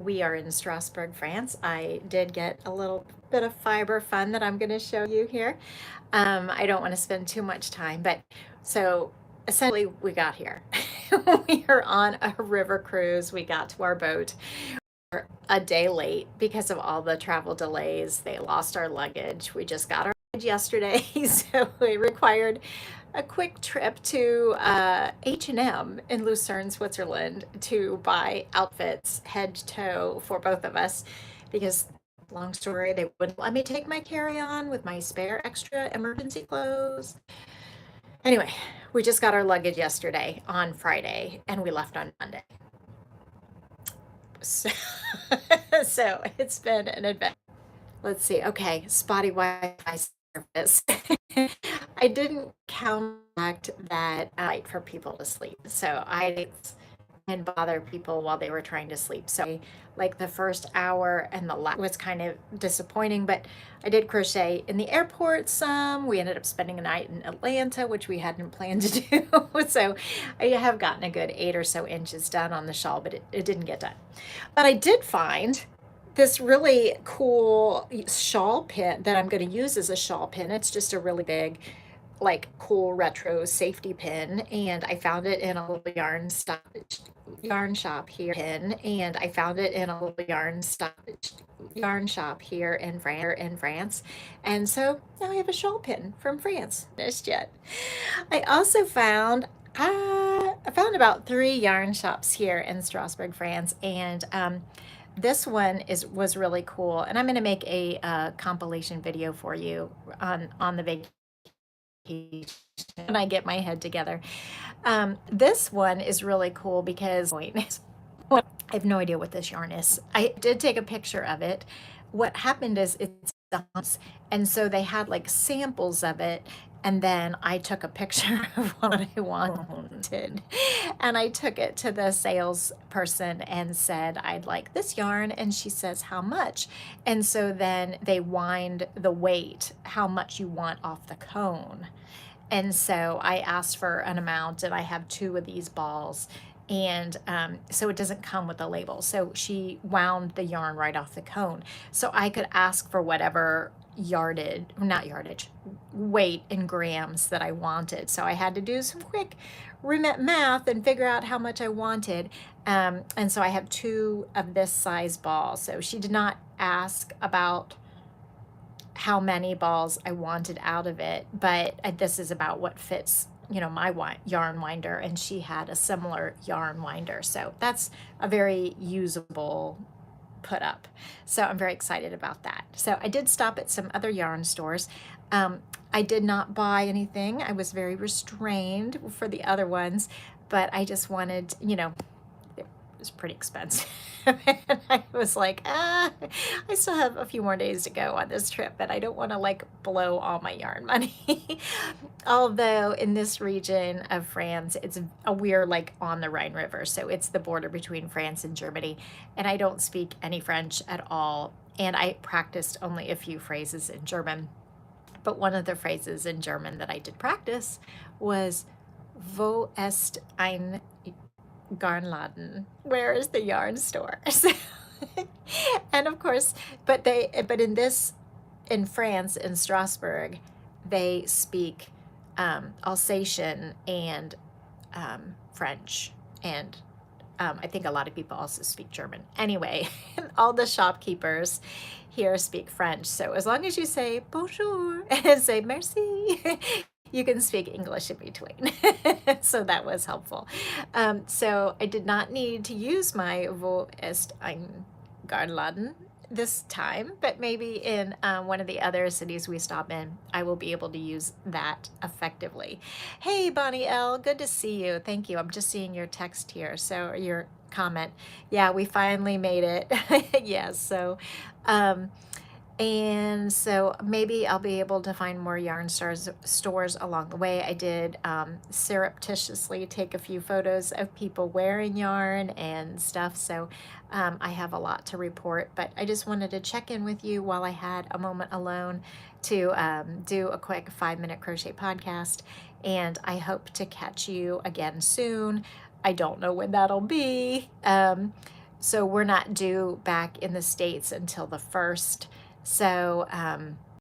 We are in Strasbourg, France. I did get a little bit of fiber fun that I'm going to show you here. I don't want to spend too much time, but so essentially we got here. We are on a river cruise. We got to our boat a day late because of all the travel delays. They lost our luggage. We just got our luggage yesterday, so it required a quick trip to H&M in Lucerne, Switzerland to buy outfits head to toe for both of us because long story, they wouldn't let me take my carry-on with my spare extra emergency clothes. Anyway, we just got our luggage yesterday on Friday and we left on Monday. So, so it's been an adventure. Let's see. Okay, spotty Wi-Fi service. I didn't count that light for people to sleep, so I didn't bother people while they were trying to sleep. So, like the first hour and the last was kind of disappointing, but I did crochet in the airport some. We ended up spending a night in Atlanta, which we hadn't planned to do. So, I have gotten a good 8 or so inches done on the shawl, but it didn't get done. But I did find this really cool shawl pin that I'm going to use as a shawl pin. It's just a really big, like, cool retro safety pin, and I found it in a little yarn shop here and I found it in a little yarn shop here in France. And so now I have a shawl pin from France. Finished yet. I also found I found about 3 yarn shops here in Strasbourg, France, and this one was really cool, and I'm going to make a compilation video for you on the vacation when I get my head together. This one is really cool because I have no idea what this yarn is. I did take a picture of it. What happened is it's and so they had like samples of it, and then I took a picture of what I wanted, and I took it to the salesperson and said, I'd like this yarn, and she says, how much? And so then they wind the weight, how much you want off the cone. And so I asked for an amount, and I have 2 of these balls. And so it doesn't come with a label. So she wound the yarn right off the cone. So I could ask for whatever weight in grams that I wanted. So I had to do some quick math and figure out how much I wanted. And so I have 2 of this size ball. So she did not ask about how many balls I wanted out of it, but this is about what fits, my yarn winder, and she had a similar yarn winder. So that's a very usable put up. So I'm very excited about that. So I did stop at some other yarn stores. I did not buy anything. I was very restrained for the other ones, but I just wanted, it was pretty expensive. And I was like, I still have a few more days to go on this trip, and I don't want to like blow all my yarn money. Although in this region of France, we're like on the Rhine River, so it's the border between France and Germany, and I don't speak any French at all, and I practiced only a few phrases in German. But one of the phrases in German that I did practice was, Wo ist ein Garnladen? Where is the yarn store? And of course, but in France, in Strasbourg, they speak Alsatian and French, and I think a lot of people also speak German. Anyway, all the shopkeepers here speak French. So as long as you say bonjour and say merci, you can speak English in between. So that was helpful. So I did not need to use my Wo ist ein Garnladen this time, but maybe in one of the other cities we stop in, I will be able to use that effectively. Hey, Bonnie L, good to see you. Thank you. I'm just seeing your text here, so your comment. Yeah, we finally made it. Yes, so and so maybe I'll be able to find more yarn stores along the way. I did surreptitiously take a few photos of people wearing yarn and stuff, so I have a lot to report, but I just wanted to check in with you while I had a moment alone to do a quick 5-minute crochet podcast, and I hope to catch you again soon. I don't know when that'll be. So we're not due back in the States until the 1st. So